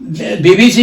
BBC,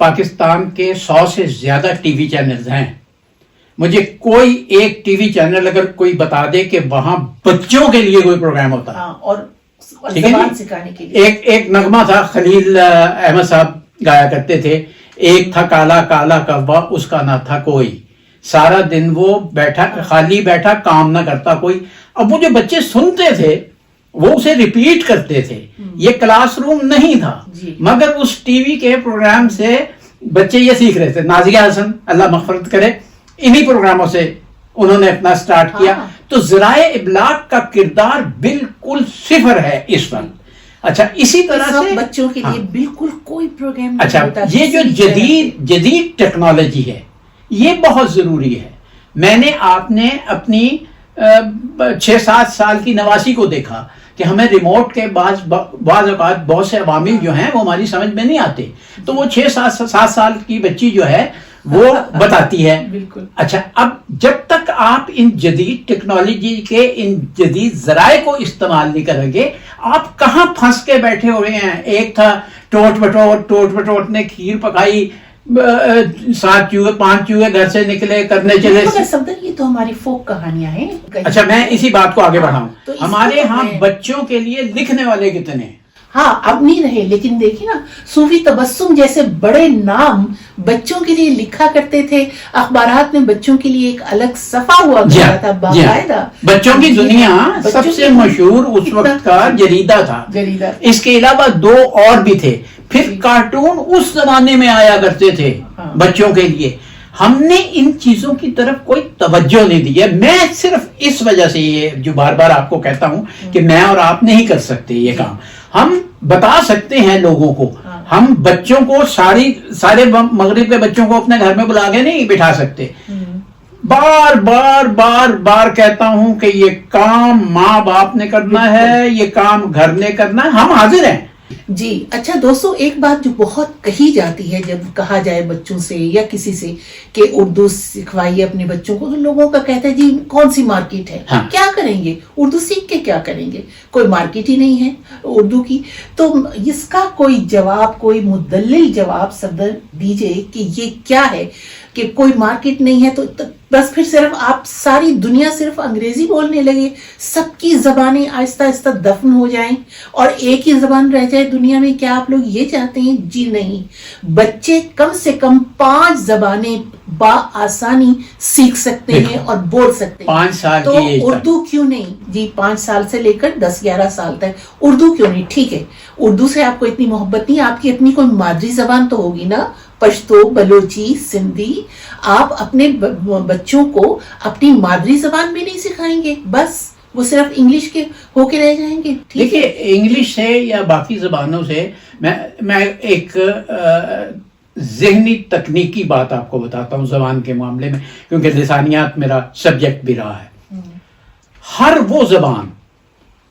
Pakistan کے 100 سے زیادہ ٹی وی چینلز ہیں. مجھے کوئی ایک ٹی وی چینل اگر کوئی بتا دے کہ وہاں بچوں کے لیے کوئی پروگرام ہوتا ہے. اور زبان سکھانے کے لیے. ایک نغمہ تھا، خلیل احمد صاحب گایا کرتے تھے، ایک تھا کالا کالا کوا اس کا نہ تھا کوئی، سارا دن وہ بیٹھا خالی بیٹھا کام نہ کرتا کوئی. اب وہ جو بچے سنتے تھے وہ اسے ریپیٹ کرتے تھے. یہ کلاس روم نہیں تھا، مگر اس ٹی وی کے پروگرام سے بچے یہ سیکھ رہے تھے. نازیہ حسن اللہ مغفرت کرے، انہی پروگراموں سے انہوں نے اپنا سٹارٹ کیا. تو ذرائع ابلاغ کا کردار بالکل صفر ہے اس وقت. اچھا اسی طرح سے بچوں کے لیے بالکل کوئی پروگرام نہیں اچھا ہوتا. یہ جو جدید ٹیکنالوجی ہے یہ بہت ضروری ہے. میں نے آپ نے اپنی 6-7 سال کی نواسی کو دیکھا کہ ہمیں ریموٹ کے بعض اوقات بہت سے عوامل جو ہیں وہ ہماری سمجھ میں نہیں آتے، تو وہ 6-7 سال کی بچی جو ہے وہ بتاتی ہے. بالکل. اچھا اب جب تک آپ ان جدید ٹیکنالوجی کے ان جدید ذرائع کو استعمال نہیں کریں گے، آپ کہاں پھنس کے بیٹھے ہوئے ہیں. ایک تھا ٹوٹ بٹوٹ نے کھیر پکائی، 7 چوہے 5 چوہے گھر سے نکلے کرنے چلے. یہ تو ہماری فوک کہانیاں ہیں. اچھا میں اسی بات کو آگے بڑھاؤں. ہمارے ہاں بچوں کے لیے لکھنے والے کتنے ہیں؟ ہاں اب نہیں رہے، لیکن دیکھیں نا صوفی تبسم جیسے بڑے نام بچوں کے لیے لکھا کرتے تھے. اخبارات میں بچوں کے لیے ایک الگ صفحہ ہوا کرتا تھا باقاعدہ. بچوں کی دنیا سب سے مشہور اس وقت کا جریدہ تھا. اس کے علاوہ 2 اور بھی تھے. پھر کارٹون اس زمانے میں آیا کرتے تھے بچوں کے لیے. ہم نے ان چیزوں کی طرف کوئی توجہ نہیں دی ہے. میں صرف اس وجہ سے یہ جو بار بار آپ کو کہتا ہوں کہ میں اور آپ نہیں کر سکتے یہ کام. ہم بتا سکتے ہیں لوگوں کو، ہم بچوں کو سارے مغرب کے بچوں کو اپنے گھر میں بلا کے نہیں بٹھا سکتے. بار کہتا ہوں کہ یہ کام ماں باپ نے کرنا ہے، یہ کام گھر نے کرنا ہے. ہم حاضر ہیں. جی اچھا دوستو، ایک بات جو بہت کہی جاتی ہے جب کہا جائے بچوں سے یا کسی سے کہ اردو سکھوائیے اپنے بچوں کو، تو لوگوں کا کہتا ہے جی کون سی مارکیٹ ہے، کیا کریں گے اردو سیکھ کے، کیا کریں گے، کوئی مارکیٹ ہی نہیں ہے اردو کی. تو اس کا کوئی جواب، کوئی مدلل جواب صدر دیجئے کہ یہ کیا ہے کہ کوئی مارکیٹ نہیں ہے تو بس پھر صرف آپ ساری دنیا صرف انگریزی بولنے لگے، سب کی زبانیں آہستہ آہستہ دفن ہو جائیں اور ایک ہی زبان رہ جائے دنیا میں. کیا آپ لوگ یہ چاہتے ہیں؟ جی نہیں. بچے کم سے کم 5 زبانیں بآسانی سیکھ سکتے ہیں اور بول سکتے ہیں. 5 سال تو اردو کیوں نہیں؟ جی 5 سال سے لے کر 10-11 سال تک اردو کیوں نہیں؟ ٹھیک ہے اردو سے آپ کو اتنی محبت نہیں، آپ کی اپنی کوئی مادری زبان تو ہوگی نا، پشتو، بلوچی، سندھی. آپ اپنے بچوں کو اپنی مادری زبان بھی نہیں سکھائیں گے، بس وہ صرف انگلش کے ہو کے رہ جائیں گے. دیکھیے انگلش سے یا باقی زبانوں سے میں ایک ذہنی تکنیکی بات آپ کو بتاتا ہوں زبان کے معاملے میں، کیونکہ لسانیات میرا سبجیکٹ بھی رہا ہے. ہر وہ زبان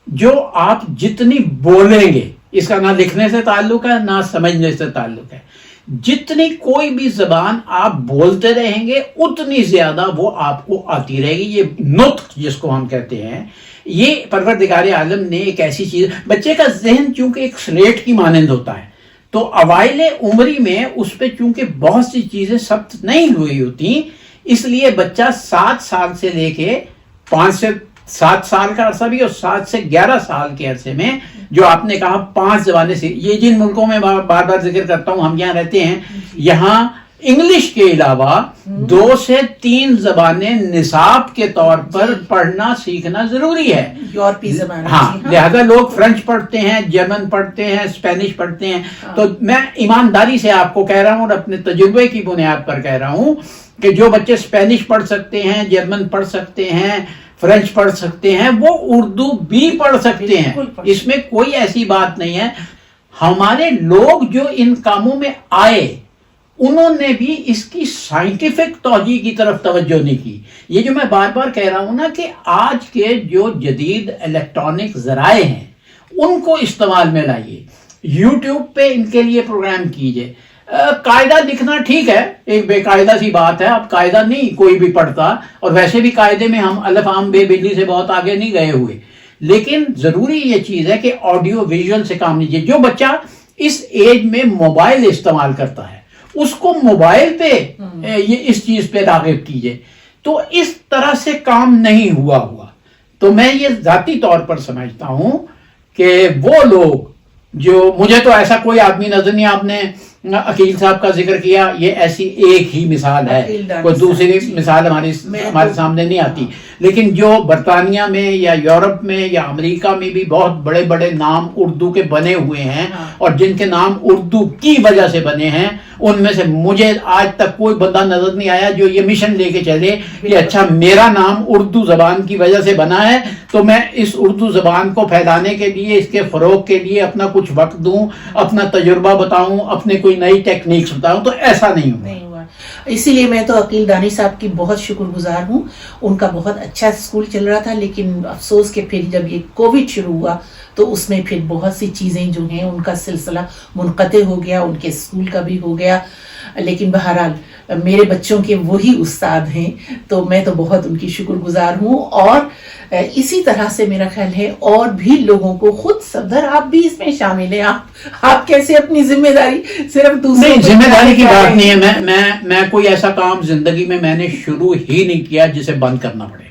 جو آپ جتنی بولیں گے، اس کا نہ لکھنے سے تعلق ہے نہ سمجھنے سے تعلق ہے، جتنی کوئی بھی زبان آپ بولتے رہیں گے اتنی زیادہ وہ آپ کو آتی رہے گی. یہ نطق جس کو ہم کہتے ہیں، یہ پروردگار عالم نے ایک ایسی چیز، بچے کا ذہن چونکہ ایک سلیٹ کی مانند ہوتا ہے، تو اوائل عمری میں اس پہ چونکہ بہت سی چیزیں ثبت نہیں ہوئی ہوتی، اس لیے بچہ 7 سال سے لے کے 5 سے 7 سال کا عرصہ بھی اور 7 سے 11 سال کے عرصے میں جو آپ نے کہا 5 زبانیں سے، یہ جن ملکوں میں بار بار ذکر کرتا ہوں ہم یہاں رہتے ہیں، یہاں انگلش کے علاوہ 2 سے 3 زبانیں نصاب کے طور پر پڑھنا سیکھنا ضروری ہے. یورپی زبان. ہاں لہذا لوگ فرینچ پڑھتے ہیں، جرمن پڑھتے ہیں، اسپینش پڑھتے ہیں. تو میں ایمانداری سے آپ کو کہہ رہا ہوں اور اپنے تجربے کی بنیاد پر کہہ رہا ہوں کہ جو بچے اسپینش پڑھ سکتے ہیں، جرمن پڑھ سکتے ہیں، فرینچ پڑھ سکتے ہیں، وہ اردو بھی پڑھ سکتے ہیں. اس میں کوئی ایسی بات نہیں ہے. ہمارے لوگ جو ان کاموں میں آئے انہوں نے بھی اس کی سائنٹیفک توجہ کی طرف توجہ نہیں کی. یہ جو میں بار بار کہہ رہا ہوں نا کہ آج کے جو جدید الیکٹرانک ذرائع ہیں ان کو استعمال میں لائیے. یوٹیوب پہ ان کے لیے پروگرام کیجئے. قاعدہ لکھنا ٹھیک ہے، ایک بے قاعدہ سی بات ہے، اب قاعدہ نہیں کوئی بھی پڑھتا، اور ویسے بھی قاعدے میں ہم الف عام بے بلی سے بہت آگے نہیں گئے ہوئے. لیکن ضروری یہ چیز ہے کہ آڈیو ویژول سے کام لیجیے. جو بچہ اس ایج میں موبائل استعمال کرتا ہے اس کو موبائل پہ یہ اس چیز پہ راغب کیجئے. تو اس طرح سے کام نہیں ہوا. تو میں یہ ذاتی طور پر سمجھتا ہوں کہ وہ لوگ جو, مجھے تو ایسا کوئی آدمی نظر نہیں, آپ نے عقیل صاحب کا ذکر کیا, یہ ایسی ایک ہی مثال ہے, کوئی دوسری مثال ہمارے سامنے نہیں آتی. لیکن جو برطانیہ میں یا یورپ میں یا امریکہ میں بھی بہت بڑے بڑے نام اردو کے بنے ہوئے ہیں, اور جن کے نام اردو کی وجہ سے بنے ہیں, ان میں سے مجھے آج تک کوئی بندہ نظر نہیں آیا جو یہ مشن لے کے چلے کہ اچھا میرا نام اردو زبان کی وجہ سے بنا ہے تو میں اس اردو زبان کو پھیلانے کے لیے, اس کے فروغ کے لیے اپنا کچھ وقت دوں, اپنا تجربہ بتاؤں, اپنے کوئی نئی ٹیکنیکس بتاؤں. تو ایسا نہیں ہوا. اسی لیے میں تو عقیل دانش صاحب کی بہت شکر گزار ہوں. ان کا بہت اچھا اسکول چل رہا تھا, لیکن افسوس کہ پھر جب یہ کووڈ شروع ہوا تو اس میں پھر بہت سی چیزیں جو ہیں ان کا سلسلہ منقطع ہو گیا, ان کے اسکول کا بھی ہو گیا. لیکن بہرحال میرے بچوں کے وہی استاد ہیں, تو میں تو بہت ان کی شکر گزار ہوں. اور اسی طرح سے میرا خیال ہے اور بھی لوگوں کو, خود صفدر آپ بھی اس میں شامل ہیں. آپ کیسے اپنی ذمہ داری صرف دوسرے, ذمہ داری کی بات نہیں ہے. میں کوئی ایسا کام زندگی میں نے شروع ہی نہیں کیا جسے بند کرنا پڑے.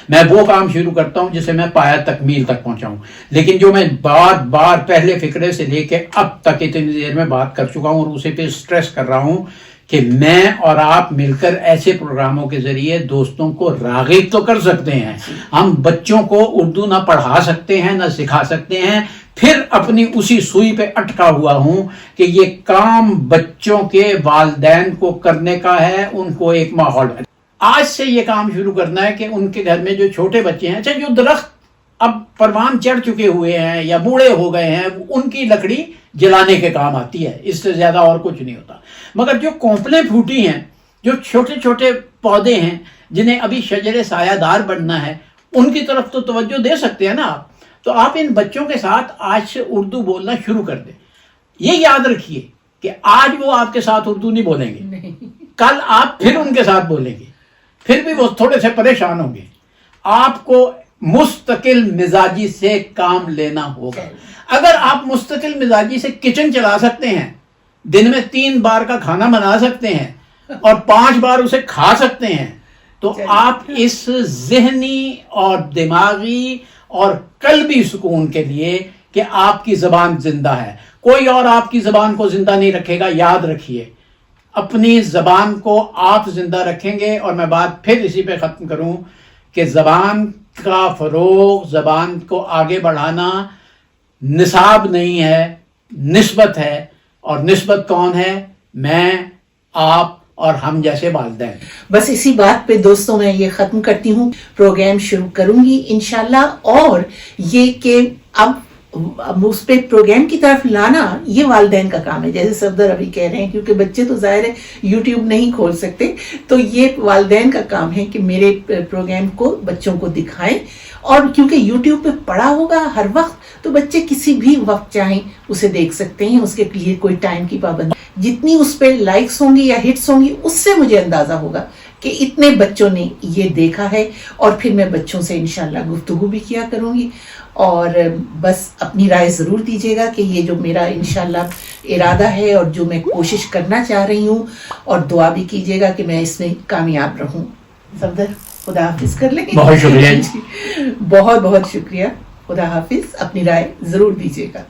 میں وہ کام شروع کرتا ہوں جسے میں پایا تکمیل تک پہنچاؤں. لیکن جو میں بار پہلے فقرے سے لے کے اب تک اتنی دیر میں بات کر چکا ہوں اور اسے پہ سٹریس کر رہا ہوں کہ میں اور آپ مل کر ایسے پروگراموں کے ذریعے دوستوں کو راغب تو کر سکتے ہیں. ہم بچوں کو اردو نہ پڑھا سکتے ہیں نہ سکھا سکتے ہیں. پھر اپنی اسی سوئی پہ اٹکا ہوا ہوں کہ یہ کام بچوں کے والدین کو کرنے کا ہے, ان کو ایک ماحول. آج سے یہ کام شروع کرنا ہے کہ ان کے گھر میں جو چھوٹے بچے ہیں, جو درخت اب پروان چڑھ چکے ہوئے ہیں یا بوڑھے ہو گئے ہیں, ان کی لکڑی جلانے کے کام آتی ہے, اس سے زیادہ اور کچھ نہیں ہوتا. مگر جو کونپلیں پھوٹی ہیں, جو چھوٹے چھوٹے پودے ہیں جنہیں ابھی شجر سایہ دار بننا ہے, ان کی طرف تو توجہ دے سکتے ہیں نا آپ. تو آپ ان بچوں کے ساتھ آج سے اردو بولنا شروع کر دیں. یہ یاد رکھیے کہ آج وہ آپ کے ساتھ اردو نہیں بولیں گے, کل آپ پھر ان کے ساتھ بولیں گے, پھر بھی وہ تھوڑے سے پریشان ہوں گے. آپ کو مستقل مزاجی سے کام لینا ہوگا. اگر آپ مستقل مزاجی سے کچن چلا سکتے ہیں, دن میں 3 بار کا کھانا بنا سکتے ہیں اور 5 بار اسے کھا سکتے ہیں, تو آپ اس ذہنی اور دماغی اور قلبی سکون کے لیے کہ آپ کی زبان زندہ ہے, کوئی اور آپ کی زبان کو زندہ نہیں رکھے گا. یاد رکھیے, اپنی زبان کو آپ زندہ رکھیں گے. اور میں بات پھر اسی پہ ختم کروں کہ زبان کا فروغ, زبان کو آگے بڑھانا نصاب نہیں ہے, نسبت ہے. اور نسبت کون ہے؟ میں, آپ اور ہم جیسے والدین. بس اسی بات پہ دوستوں میں یہ ختم کرتی ہوں. پروگرام شروع کروں گی انشاءاللہ. اور یہ کہ اب اس پہ پروگرام کی طرف لانا یہ والدین کا کام ہے, جیسے صفدر ابھی کہہ رہے ہیں, کیونکہ بچے تو ظاہر ہے یوٹیوب نہیں کھول سکتے, تو یہ والدین کا کام ہے کہ میرے پروگرام کو بچوں کو دکھائیں. اور کیونکہ یوٹیوب پہ پڑا ہوگا ہر وقت, تو بچے کسی بھی وقت چاہیں اسے دیکھ سکتے ہیں. اس کے لیے کوئی ٹائم کی پابندی, جتنی اس پہ لائکس ہوں گی یا ہٹس ہوں گی, اس سے مجھے اندازہ ہوگا کہ اتنے بچوں نے یہ دیکھا ہے. اور پھر میں بچوں سے انشاءاللہ گفتگو بھی کیا کروں گی. اور بس اپنی رائے ضرور دیجیے گا کہ یہ جو میرا انشاءاللہ ارادہ ہے اور جو میں کوشش کرنا چاہ رہی ہوں, اور دعا بھی کیجیے گا کہ میں اس میں کامیاب رہوں. صفدر خدا حافظ کر لیں. بہت شکریہ. بہت بہت شکریہ. خدا حافظ. اپنی رائے ضرور دیجیے گا.